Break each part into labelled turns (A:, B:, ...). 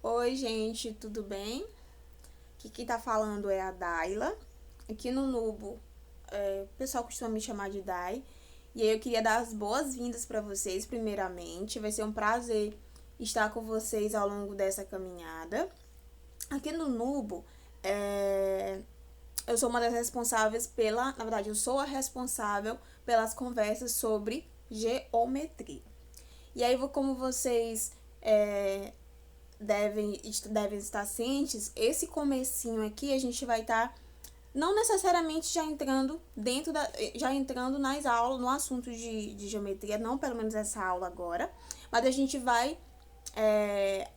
A: Oi, gente, tudo bem? Aqui quem tá falando é a Daila. Aqui no Nubo, o pessoal costuma me chamar de Dai. E aí eu queria dar as boas-vindas para vocês, primeiramente. Vai ser um prazer estar com vocês ao longo dessa caminhada. Aqui no Nubo, eu sou uma das responsáveis Na verdade, eu sou a responsável pelas conversas sobre geometria. E aí, como vocês devem estar cientes, esse comecinho aqui a gente vai estar não necessariamente já entrando nas aulas, no assunto de geometria, não pelo menos essa aula agora, mas a gente vai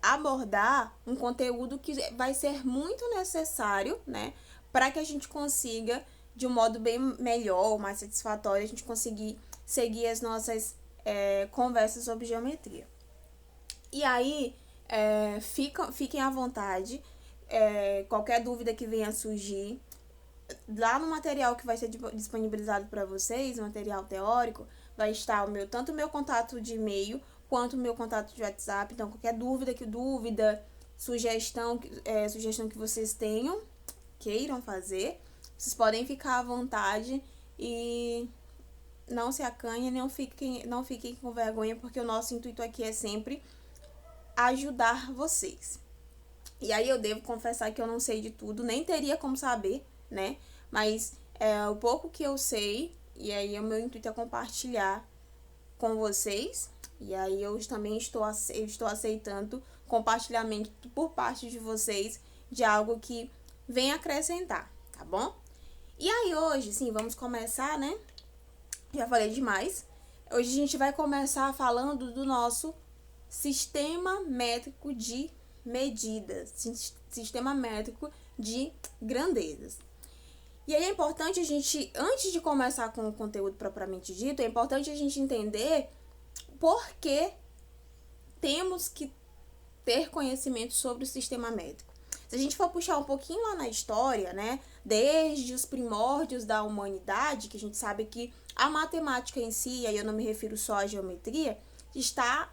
A: abordar um conteúdo que vai ser muito necessário, né, para que a gente consiga, de um modo bem melhor, mais satisfatório, a gente conseguir seguir as nossas conversas sobre geometria. E aí, fiquem à vontade, qualquer dúvida que venha a surgir, lá no material que vai ser disponibilizado para vocês, material teórico, vai estar tanto o meu contato de e-mail quanto o meu contato de WhatsApp. Então, qualquer dúvida, sugestão que vocês queiram fazer, vocês podem ficar à vontade e não se acanhem, não fiquem com vergonha, porque o nosso intuito aqui é sempre ajudar vocês. E aí eu devo confessar que eu não sei de tudo, nem teria como saber, né? Mas o pouco que eu sei, e aí o meu intuito é compartilhar com vocês. E aí eu também estou aceitando compartilhamento por parte de vocês de algo que vem acrescentar, tá bom? E aí hoje, sim, vamos começar, né? Já falei demais. Hoje a gente vai começar falando do nosso sistema métrico de medidas, sistema métrico de grandezas. E aí é importante antes de começar com o conteúdo propriamente dito, é importante a gente entender por que temos que ter conhecimento sobre o sistema métrico. Se a gente for puxar um pouquinho lá na história, né, desde os primórdios da humanidade, que a gente sabe que a matemática em si, e aí eu não me refiro só à geometria, está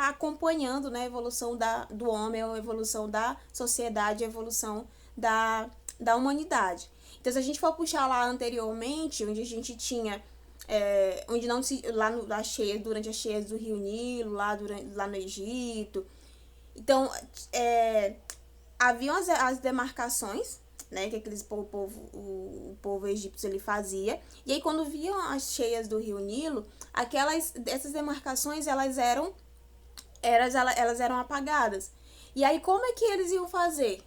A: acompanhando, né, a evolução do homem, a evolução da sociedade, a evolução da humanidade. Então, se a gente for puxar lá anteriormente, onde a gente tinha onde não se lá durante as cheias do Rio Nilo, lá no Egito. Então, haviam as demarcações, né, que o povo egípcio ele fazia. E aí, quando viam as cheias do Rio Nilo, essas demarcações elas eram apagadas. E aí, como é que eles iam fazer?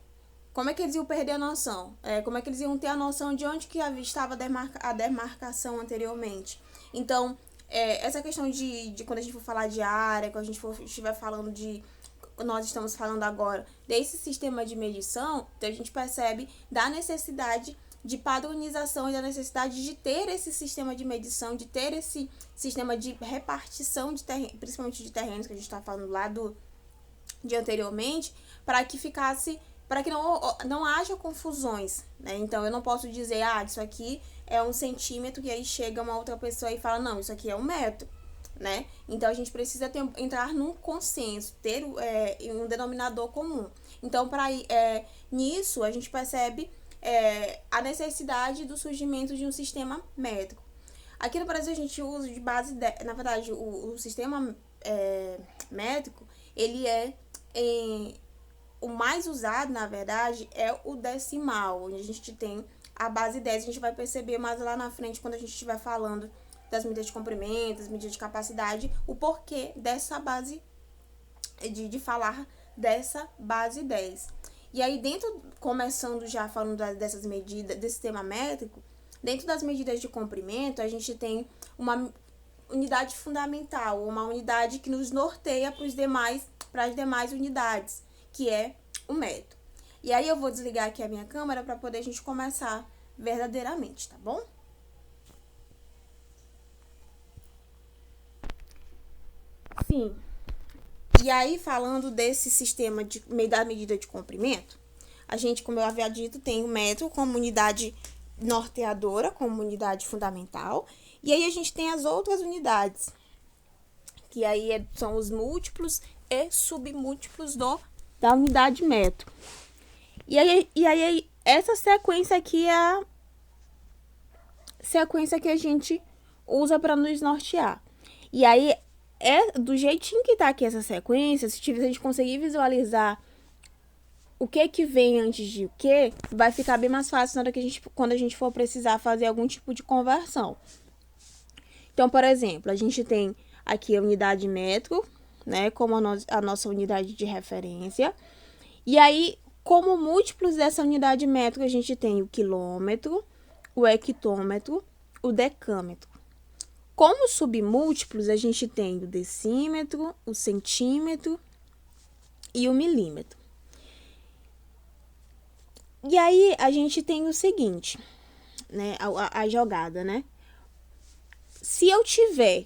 A: Como é que eles iam perder a noção? Como é que eles iam ter a noção de onde que estava a demarcação anteriormente? Então, essa questão de quando a gente for falar de área, quando a gente estiver falando nós estamos falando agora desse sistema de medição, então a gente percebe da necessidade de padronização e da necessidade de ter esse sistema de medição, de ter esse sistema de repartição de terreno, principalmente de terrenos, que a gente está falando lá de anteriormente, para que não haja confusões, né? Então, eu não posso dizer, isso aqui é 1 centímetro, e aí chega uma outra pessoa e fala, não, isso aqui é 1 metro, né? Então, a gente precisa entrar num consenso, ter um denominador comum. Então, nisso, a gente percebe a necessidade do surgimento de um sistema métrico. Aqui no Brasil, a gente usa de base, na verdade, o sistema métrico, ele o mais usado, na verdade, é o decimal, onde a gente tem a base 10. A gente vai perceber mais lá na frente, quando a gente estiver falando das medidas de comprimento, das medidas de capacidade, o porquê dessa base, de falar dessa base 10. E aí, começando já falando dessas medidas, desse sistema métrico, dentro das medidas de comprimento, a gente tem uma unidade fundamental, uma unidade que nos norteia para as demais unidades, que é o metro. E aí eu vou desligar aqui a minha câmera para poder a gente começar verdadeiramente, tá bom? Sim. E aí, falando desse sistema da medida de comprimento, a gente, como eu havia dito, tem o metro como unidade norteadora, como unidade fundamental. E aí a gente tem as outras unidades, que aí são os múltiplos e submúltiplos da unidade metro. E aí, essa sequência aqui é a sequência que a gente usa para nos nortear. E aí, do jeitinho que tá aqui essa sequência, se a gente conseguir visualizar o que vem antes de o que, vai ficar bem mais fácil na hora que quando a gente for precisar fazer algum tipo de conversão. Então, por exemplo, a gente tem aqui a unidade metro, né, como a nossa unidade de referência. E aí, como múltiplos dessa unidade metro, a gente tem o quilômetro, o hectômetro, o decâmetro. Como submúltiplos, a gente tem o decímetro, o centímetro e o milímetro. E aí, a gente tem o seguinte, né, a jogada, né? Se eu tiver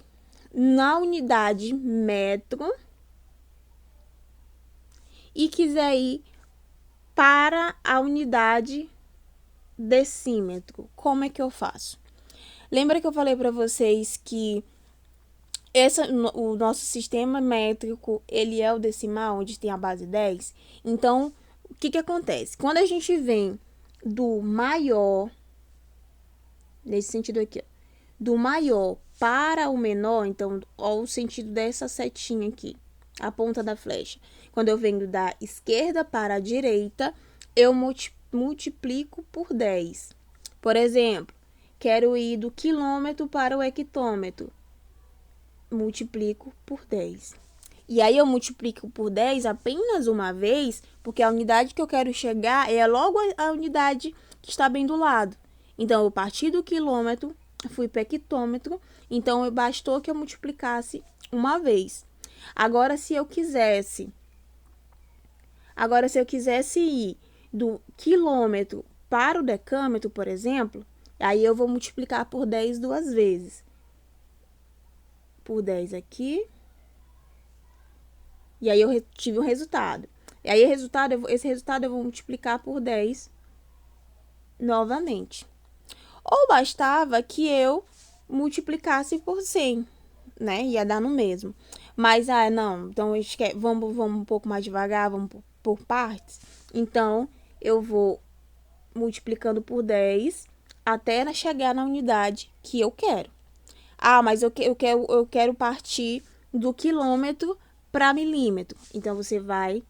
A: na unidade metro e quiser ir para a unidade decímetro, como é que eu faço? Lembra que eu falei para vocês que o nosso sistema métrico, ele é o decimal, onde tem a base 10? Então, o que acontece? Quando a gente vem do maior, nesse sentido aqui, do maior para o menor, então, ó, o sentido dessa setinha aqui, a ponta da flecha. Quando eu venho da esquerda para a direita, eu multiplico por 10. Por exemplo, quero ir do quilômetro para o hectômetro. Multiplico por 10. E aí eu multiplico por 10 apenas uma vez, porque a unidade que eu quero chegar é logo a unidade que está bem do lado. Então, eu parti do quilômetro, fui para hectômetro, então bastou que eu multiplicasse uma vez. Agora, se eu quisesse ir do quilômetro para o decâmetro, por exemplo, aí eu vou multiplicar por 10 duas vezes. Por 10 aqui. E aí eu tive um resultado. E aí esse resultado eu vou multiplicar por 10 novamente. Ou bastava que eu multiplicasse por 100, né? Ia dar no mesmo. Mas, não, então vamos um pouco mais devagar, vamos por partes. Então, eu vou multiplicando por 10 até chegar na unidade que eu quero. Mas eu quero partir do quilômetro para milímetro. Então, você vai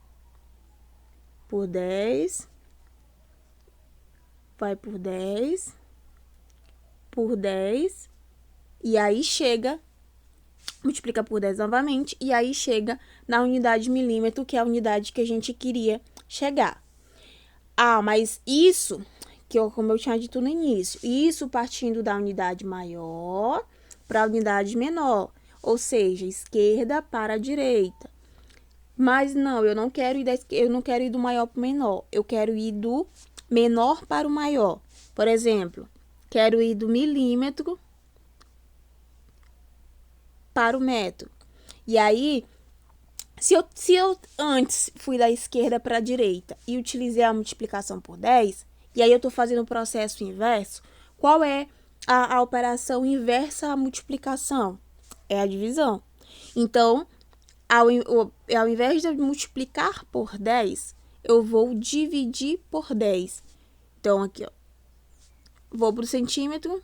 A: por 10, vai por 10, por 10, e aí chega, multiplica por 10 novamente, e aí chega na unidade milímetro, que é a unidade que a gente queria chegar. Mas isso, como eu tinha dito no início, isso partindo da unidade maior para a unidade menor, ou seja, esquerda para a direita. Mas não, eu não quero ir do maior para o menor, eu quero ir do menor para o maior. Por exemplo, quero ir do milímetro para o metro. E aí, se eu antes fui da esquerda para a direita e utilizei a multiplicação por 10, e aí eu estou fazendo o processo inverso, qual é a operação inversa à multiplicação? É a divisão. Então, ao invés de multiplicar por 10, eu vou dividir por 10. Então, aqui, ó, vou para o centímetro,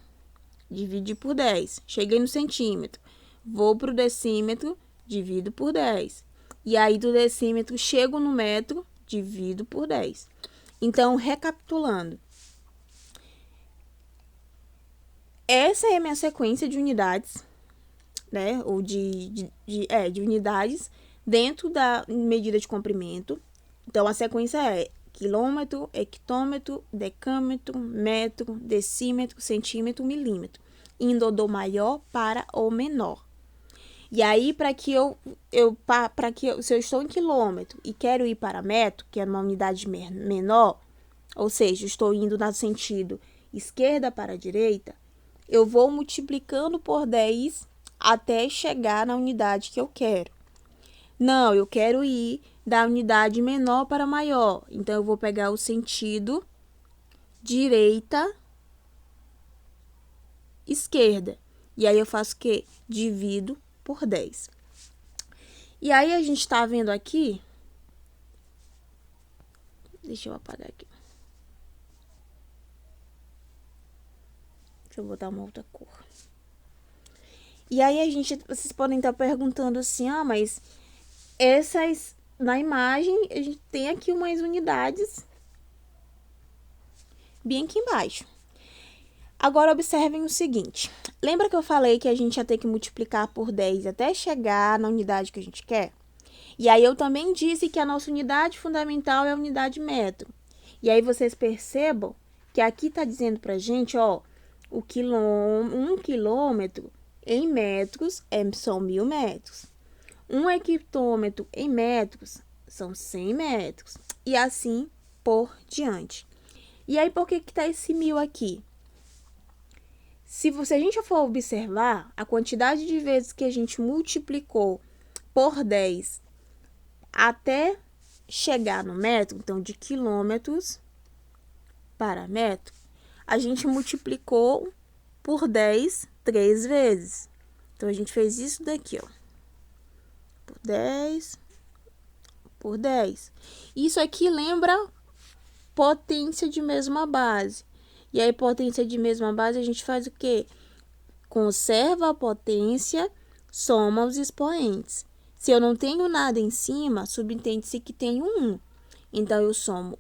A: dividir por 10. Cheguei no centímetro. Vou para o decímetro, divido por 10. E aí, do decímetro, chego no metro, divido por 10. Então, recapitulando. Essa é a minha sequência de unidades, né? Ou de unidades dentro da medida de comprimento. Então, a sequência é quilômetro, hectômetro, decâmetro, metro, decímetro, centímetro, milímetro, indo do maior para o menor. E aí, se eu estou em quilômetro e quero ir para metro, que é uma unidade menor, ou seja, estou indo no sentido esquerda para a direita, eu vou multiplicando por 10 até chegar na unidade que eu quero. Não, eu quero ir da unidade menor para maior. Então, eu vou pegar o sentido direita, esquerda. E aí, eu faço o quê? Divido por 10. E aí, a gente tá vendo aqui... Deixa eu apagar aqui. Deixa eu botar uma outra cor. E aí, vocês podem estar perguntando assim, mas na imagem, a gente tem aqui umas unidades bem aqui embaixo. Agora, observem o seguinte. Lembra que eu falei que a gente ia ter que multiplicar por 10 até chegar na unidade que a gente quer? E aí, eu também disse que a nossa unidade fundamental é a unidade metro. E aí, vocês percebam que aqui está dizendo pra gente, ó, 1 quilômetro em metros são 1000 metros. 1 hectômetro em metros são 100 metros. E assim por diante. E aí, por que tá esse 1000 aqui? Se a gente for observar a quantidade de vezes que a gente multiplicou por 10 até chegar no metro, então de quilômetros para metro, a gente multiplicou por 10 3 vezes. Então, a gente fez isso daqui, ó. Por 10, por 10. Isso aqui lembra potência de mesma base. E aí, potência de mesma base, a gente faz o quê? Conserva a potência, soma os expoentes. Se eu não tenho nada em cima, subentende-se que tenho 1. Então, eu somo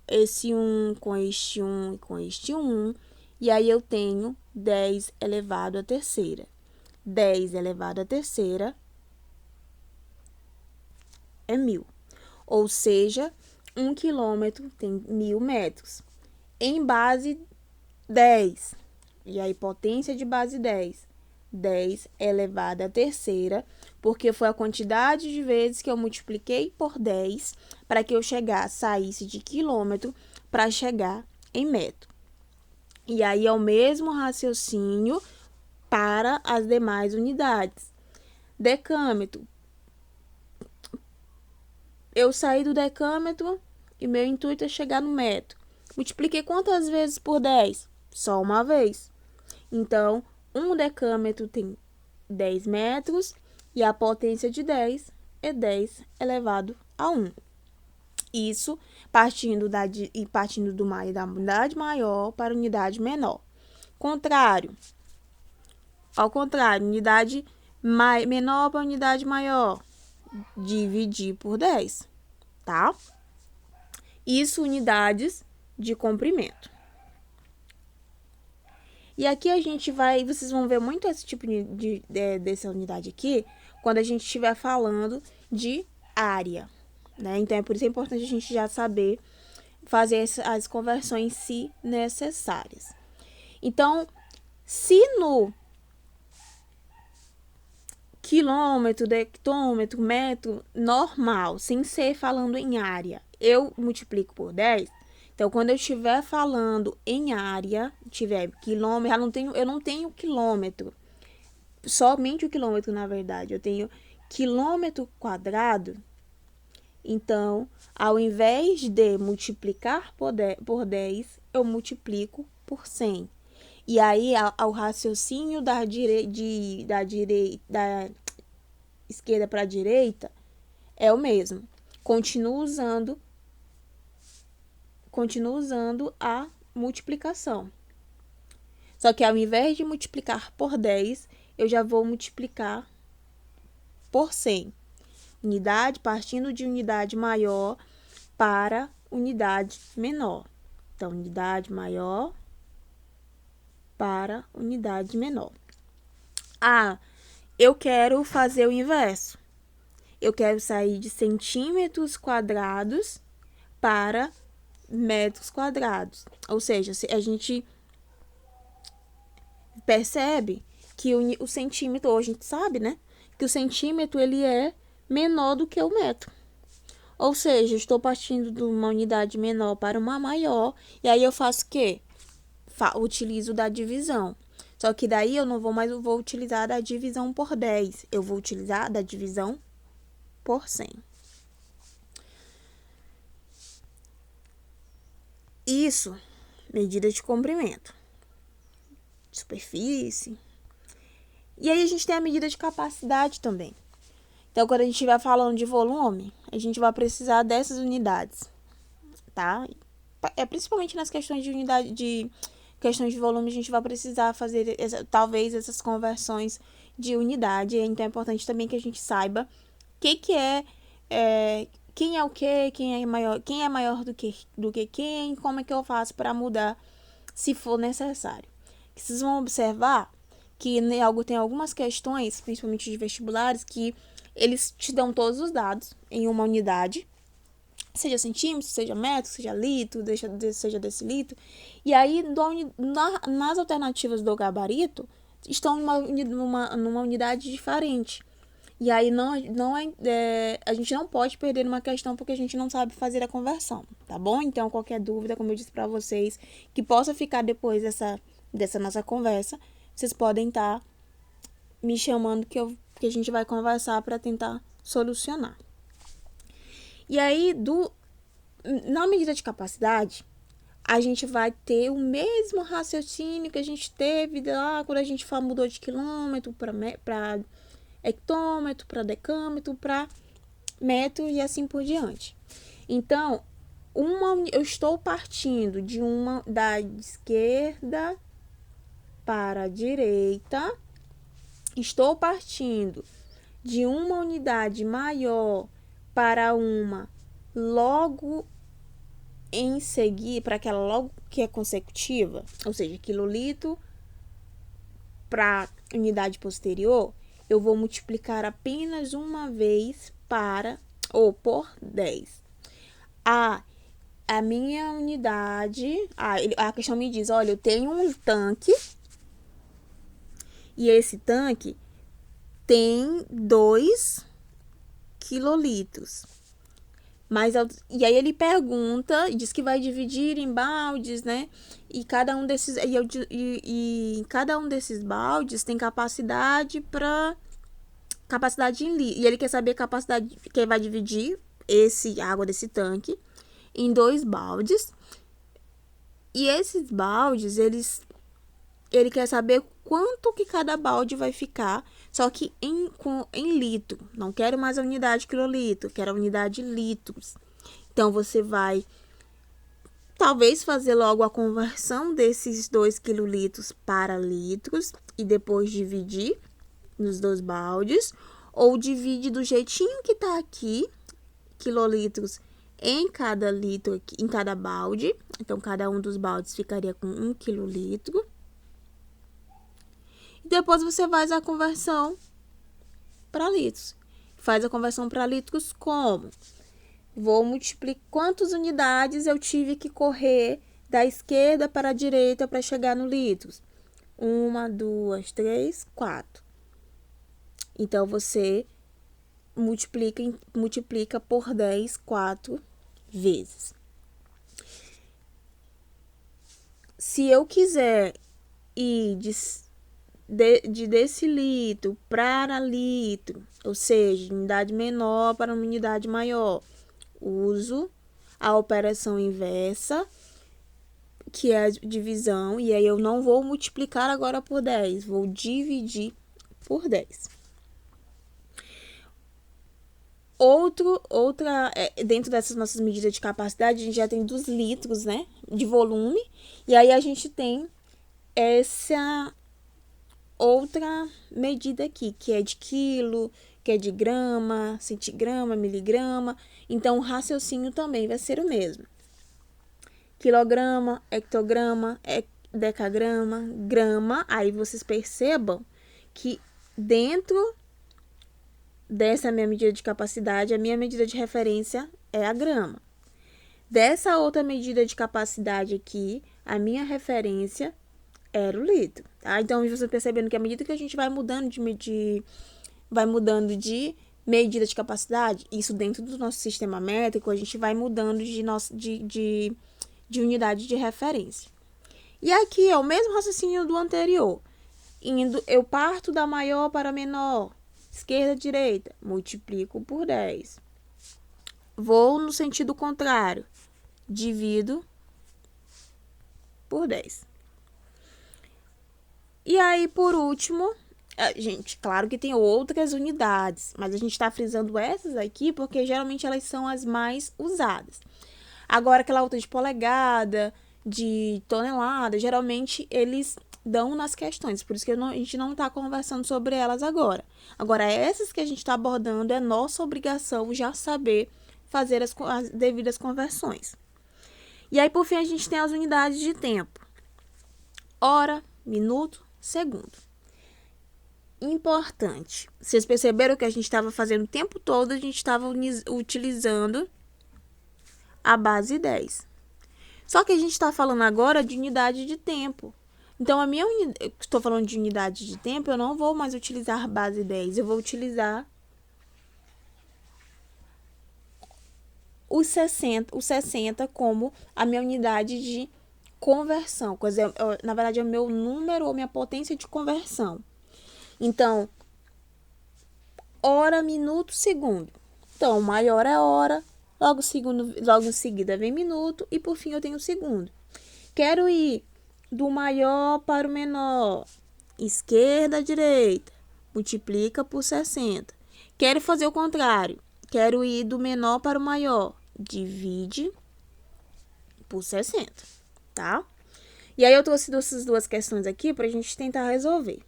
A: esse 1 com este 1 e com este 1. E aí, eu tenho 10 elevado à terceira. 10 elevado à terceira é 1000. Ou seja, 1 quilômetro tem 1000 metros. Em base 10. E aí, potência de base 10. 10 elevado à terceira, porque foi a quantidade de vezes que eu multipliquei por 10 para que eu saísse de quilômetro para chegar em metro. E aí, é o mesmo raciocínio para as demais unidades. Decâmetro. Eu saí do decâmetro e meu intuito é chegar no metro. Multipliquei quantas vezes por 10? Só uma vez. Então, 1 decâmetro tem 10 metros e a potência de 10 é 10 elevado a 1. Isso partindo da unidade maior para a unidade menor. Ao contrário, unidade menor para unidade maior, dividir por 10, tá? Isso, unidades de comprimento. E aqui vocês vão ver muito esse tipo dessa unidade aqui, quando a gente estiver falando de área, né? Então, por isso é importante a gente já saber fazer as conversões se necessárias. Então, se no quilômetro, hectômetro, metro, normal, sem ser falando em área, eu multiplico por 10. Então, quando eu estiver falando em área, tiver quilômetro, eu não tenho quilômetro. Somente o quilômetro, na verdade. Eu tenho quilômetro quadrado. Então, ao invés de multiplicar por 10, eu multiplico por 100. E aí, o raciocínio da esquerda para a direita é o mesmo. Continuo usando a multiplicação. Só que ao invés de multiplicar por 10, eu já vou multiplicar por 100. Unidade partindo de unidade maior para unidade menor. Então, unidade maior para unidade menor. Eu quero fazer o inverso. Eu quero sair de centímetros quadrados para metros quadrados. Ou seja, a gente percebe que o centímetro, ou a gente sabe, né? Que o centímetro, ele é menor do que o metro. Ou seja, estou partindo de uma unidade menor para uma maior, e aí eu faço o quê? Utilizo da divisão. Só que daí eu não vou utilizar da divisão por 10, eu vou utilizar da divisão por 100. Isso, medida de comprimento, superfície. E aí a gente tem a medida de capacidade também, Então, quando a gente estiver falando de volume, a gente vai precisar dessas unidades, tá? Principalmente nas questões de unidade, de questões de volume, a gente vai precisar fazer, talvez, essas conversões de unidade. Então, é importante também que a gente saiba que é quem é o quê, quem é maior do que quem, como é que eu faço para mudar, se for necessário. Vocês vão observar que tem algumas questões, principalmente de vestibulares, que eles te dão todos os dados em uma unidade, seja centímetro, seja metro, seja litro, seja decilitro. E aí, nas alternativas do gabarito, estão numa unidade diferente. E aí, a gente não pode perder uma questão porque a gente não sabe fazer a conversão, tá bom? Então, qualquer dúvida, como eu disse para vocês, que possa ficar depois dessa nossa conversa, vocês podem estar me chamando que a gente vai conversar para tentar solucionar. E aí, na medida de capacidade, a gente vai ter o mesmo raciocínio que a gente teve lá quando a gente mudou de quilômetro para hectômetro, para decâmetro, para metro e assim por diante. Então, eu estou partindo da esquerda para a direita, estou partindo de uma unidade maior para uma logo em seguir, para aquela logo que é consecutiva, ou seja, quilolitro para unidade posterior, eu vou multiplicar apenas uma vez por 10. A minha unidade, a questão me diz, olha, eu tenho um tanque e esse tanque tem 2 quilolitros. E aí ele pergunta, diz que vai dividir em baldes, né? E cada um desses cada um desses baldes tem capacidade em litro. E ele quer saber a capacidade que vai dividir a água desse tanque em 2 baldes. E esses baldes, ele quer saber quanto que cada balde vai ficar, só que em litro. Não quero mais a unidade quilolitro, quero a unidade litros. Então, você vai, talvez, fazer logo a conversão desses 2 quilolitros para litros e depois dividir nos 2 baldes, ou divide do jeitinho que tá aqui, quilolitros em cada litro, em cada balde. Então, cada um dos baldes ficaria com 1 quilolitro. E depois você faz a conversão para litros. Faz a conversão para litros como? Vou multiplicar quantas unidades eu tive que correr da esquerda para a direita para chegar no litros. 1, 2, 3, 4. Então, você multiplica por 10, 4 vezes. Se eu quiser ir de decilitro para litro, ou seja, de unidade menor para uma unidade maior, uso a operação inversa, que é a divisão, e aí eu não vou multiplicar agora por 10, vou dividir por 10. Dentro dessas nossas medidas de capacidade, a gente já tem dos litros, né, de volume, e aí a gente tem essa outra medida aqui, que é de quilo, que é de grama, centigrama, miligrama. Então, o raciocínio também vai ser o mesmo. Quilograma, hectograma, decagrama, grama. Aí vocês percebam que dentro dessa minha medida de capacidade, a minha medida de referência é a grama. Dessa outra medida de capacidade aqui, a minha referência era o litro, tá? Então, você percebendo que à medida que a gente vai mudando de medida de capacidade, isso dentro do nosso sistema métrico, a gente vai mudando de unidade de referência. E aqui é o mesmo raciocínio do anterior. Eu parto da maior para a menor, esquerda, direita, multiplico por 10. Vou no sentido contrário, divido por 10. E aí, por último, Gente, claro que tem outras unidades, mas a gente está frisando essas aqui porque geralmente elas são as mais usadas. Agora, aquela outra de polegada, de tonelada, geralmente eles dão nas questões, por isso que a gente não está conversando sobre elas agora. Agora, essas que a gente está abordando, é nossa obrigação já saber fazer as devidas conversões. E aí, por fim, a gente tem as unidades de tempo: hora, minuto, segundo. Importante. Vocês perceberam que a gente estava fazendo o tempo todo, a gente estava utilizando a base 10. Só que a gente está falando agora de unidade de tempo. Então, estou falando de unidade de tempo, eu não vou mais utilizar base 10, eu vou utilizar os 60 como a minha unidade de conversão. Na verdade, é o meu número ou minha potência de conversão. Então, hora, minuto, segundo. Então, maior é hora, logo em seguida vem minuto e por fim eu tenho segundo. Quero ir do maior para o menor, esquerda a direita, multiplica por 60. Quero fazer o contrário, quero ir do menor para o maior, divide por 60, tá? E aí eu trouxe essas duas questões aqui para a gente tentar resolver.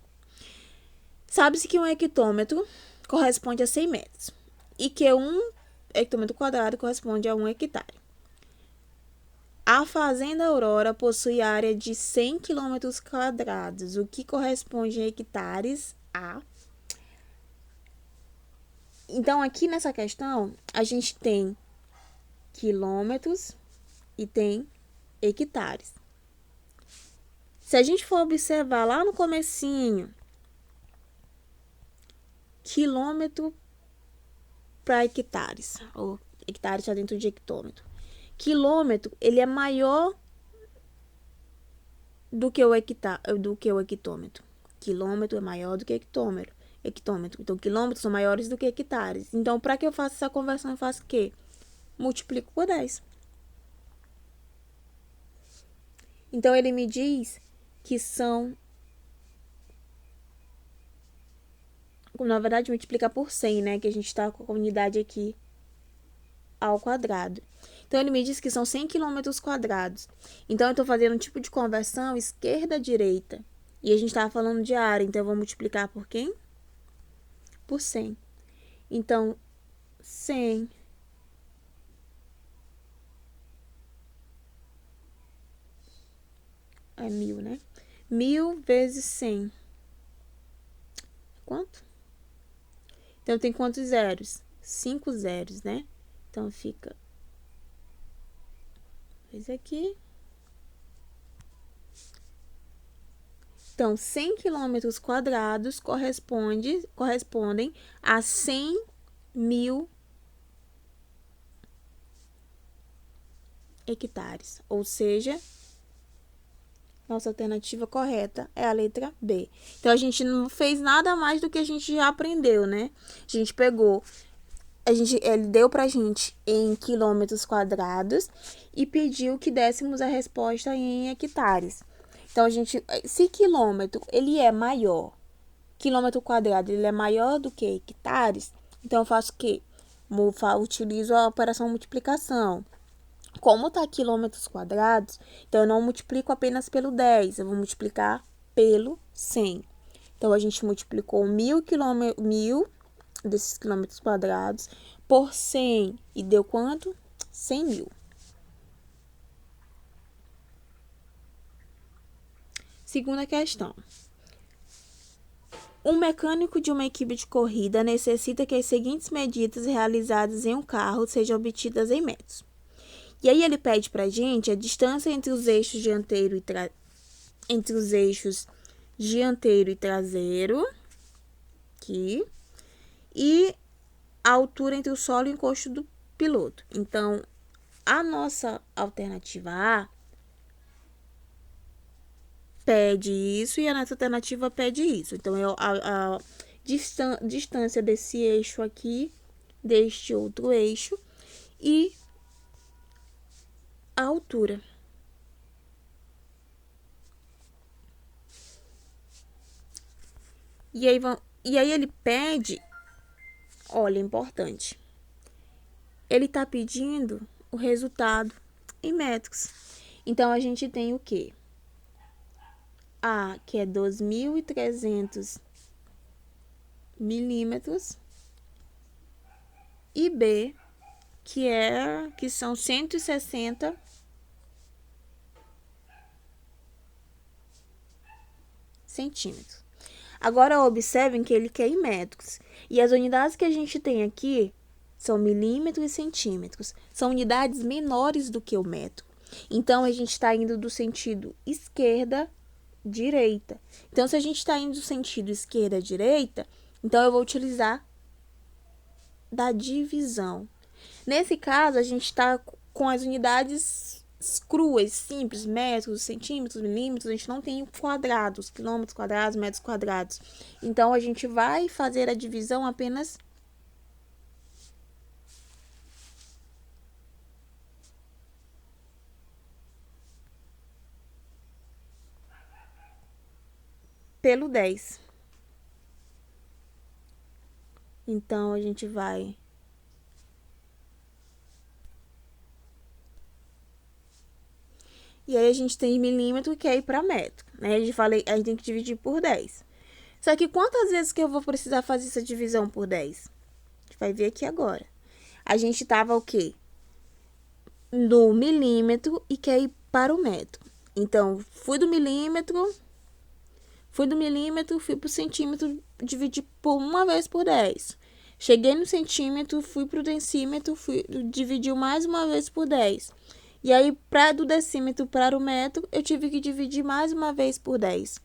A: Sabe-se que um hectômetro corresponde a 100 metros e que um hectômetro quadrado corresponde a 1 hectare. A Fazenda Aurora possui área de 100 km quadrados, o que corresponde a hectares a... Então, aqui nessa questão, a gente tem quilômetros e tem hectares. Se a gente for observar lá no comecinho, quilômetro para hectares, ou hectares está dentro de hectômetro. Quilômetro, ele é maior do que o hectômetro. Quilômetro é maior do que hectômetro. Então, quilômetros são maiores do que hectares. Então, para que eu faça essa conversão, eu faço o quê? Multiplico por 10. Então, ele me diz que são... Na verdade, multiplicar por 100, né? Que a gente está com a unidade aqui ao quadrado. Então, ele me diz que são 100 quilômetros quadrados. Então, eu estou fazendo um tipo de conversão esquerda-direita. E a gente estava falando de área, então eu vou multiplicar por quem? Por 100. Então, 100 é 1000, né? 1000 vezes 100. Quanto? Então, tem quantos zeros? 5 zeros, né? Então, fica... Esse aqui. Então, 100 quilômetros quadrados correspondem a 100 mil hectares. Ou seja, nossa alternativa correta é a letra B. Então, a gente não fez nada mais do que a gente já aprendeu, né? A gente pegou... Ele deu pra gente em quilômetros quadrados e pediu que dessemos a resposta em hectares. Então, se quilômetro, ele é maior, quilômetro quadrado, ele é maior do que hectares, então eu faço o quê? Utilizo a operação multiplicação. Como tá quilômetros quadrados, então eu não multiplico apenas pelo 10, eu vou multiplicar pelo 100. Então, a gente multiplicou 1000 desses quilômetros quadrados por 100 e deu quanto? 100 mil. Segunda questão. Um mecânico de uma equipe de corrida necessita que as seguintes medidas realizadas em um carro sejam obtidas em metros. E aí ele pede pra gente a distância entre os eixos dianteiro e traseiro, aqui, e a altura entre o solo e o encosto do piloto. Então, a nossa alternativa A pede isso e a nossa alternativa pede isso. Então, a distância desse eixo aqui, deste outro eixo, e a altura. E aí ele pede, olha, importante. Ele tá pedindo o resultado em metros. Então, a gente tem o quê? A, que é 2.300 milímetros. E B, que são 160 centímetros. Agora, observem que ele quer em metros. E as unidades que a gente tem aqui são milímetros e centímetros. São unidades menores do que o metro. Então, a gente está indo do sentido esquerda-direita. Então, se a gente está indo do sentido esquerda-direita, então eu vou utilizar da divisão. Nesse caso, a gente está com as unidades cruas, simples, metros, centímetros, milímetros, a gente não tem quadrados, quilômetros quadrados, metros quadrados. Então, a gente vai fazer a divisão apenas pelo 10. Então, a gente vai... E aí, a gente tem milímetro, que é ir para metro, né? A gente tem que dividir por 10. Só que quantas vezes que eu vou precisar fazer essa divisão por 10? A gente vai ver aqui agora. A gente tava o quê? No milímetro e quer ir para o metro. Então, fui do milímetro, fui pro centímetro, dividi por uma vez por 10. Cheguei no centímetro, fui pro decímetro, dividiu mais uma vez por 10. E aí, do decímetro para o metro, eu tive que dividir mais uma vez por 10.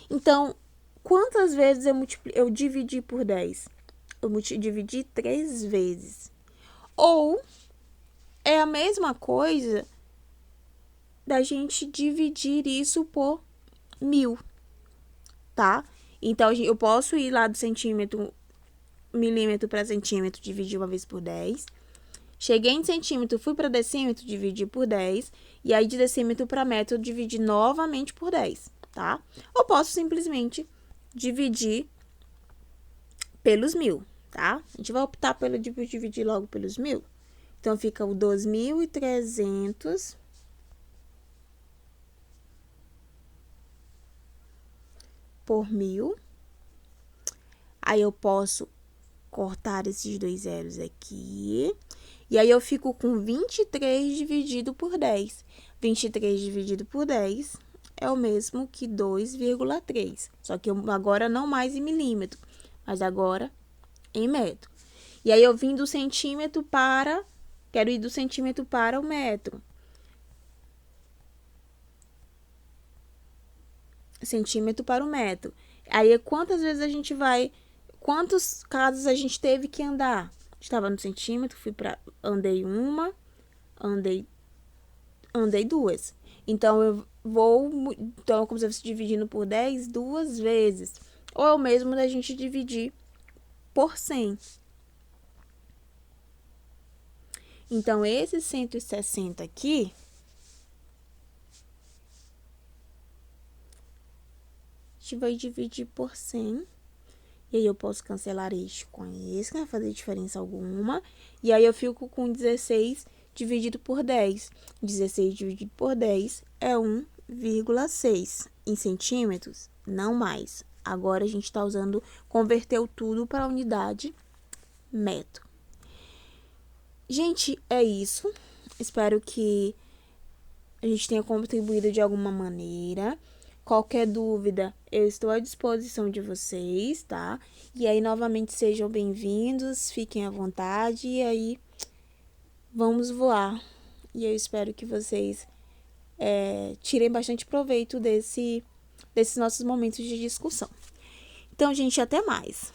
A: Então, quantas vezes eu dividi por 10? Eu dividi 3 vezes. Ou é a mesma coisa da gente dividir isso por 1000, tá? Então, eu posso ir lá do milímetro para centímetro, dividir uma vez por 10. Cheguei em centímetro, fui para decímetro, dividi por 10. E aí, de decímetro para metro, eu dividi novamente por 10, tá? Ou posso simplesmente dividir pelos 1000, tá? A gente vai optar pelo dividir logo pelos 1000. Então, fica o 2.300 por 1000. Aí, eu posso cortar esses dois zeros aqui. E aí, eu fico com 23 dividido por 10. 23 dividido por 10 é o mesmo que 2,3. Só que agora não mais em milímetro, mas agora em metro. E aí, eu vim do centímetro para... Quero ir do centímetro para o metro. Centímetro para o metro. Aí, quantas vezes a gente vai... Quantos casos a gente teve que andar? Estava no centímetro, andei uma, andei 2. Então, Então, como se fosse dividindo por 10 2 vezes. Ou é o mesmo da gente dividir por 100. Então, esse 160 aqui, a gente vai dividir por 100. E aí, eu posso cancelar este com esse, não vai fazer diferença alguma. E aí, eu fico com 16 dividido por 10. 16 dividido por 10 é 1,6 em centímetros, não mais. Agora, a gente está converteu tudo para a unidade metro. Gente, é isso. Espero que a gente tenha contribuído de alguma maneira. Qualquer dúvida, eu estou à disposição de vocês, tá? E aí, novamente, sejam bem-vindos, fiquem à vontade e aí vamos voar. E eu espero que vocês tirem bastante proveito desses nossos momentos de discussão. Então, gente, até mais.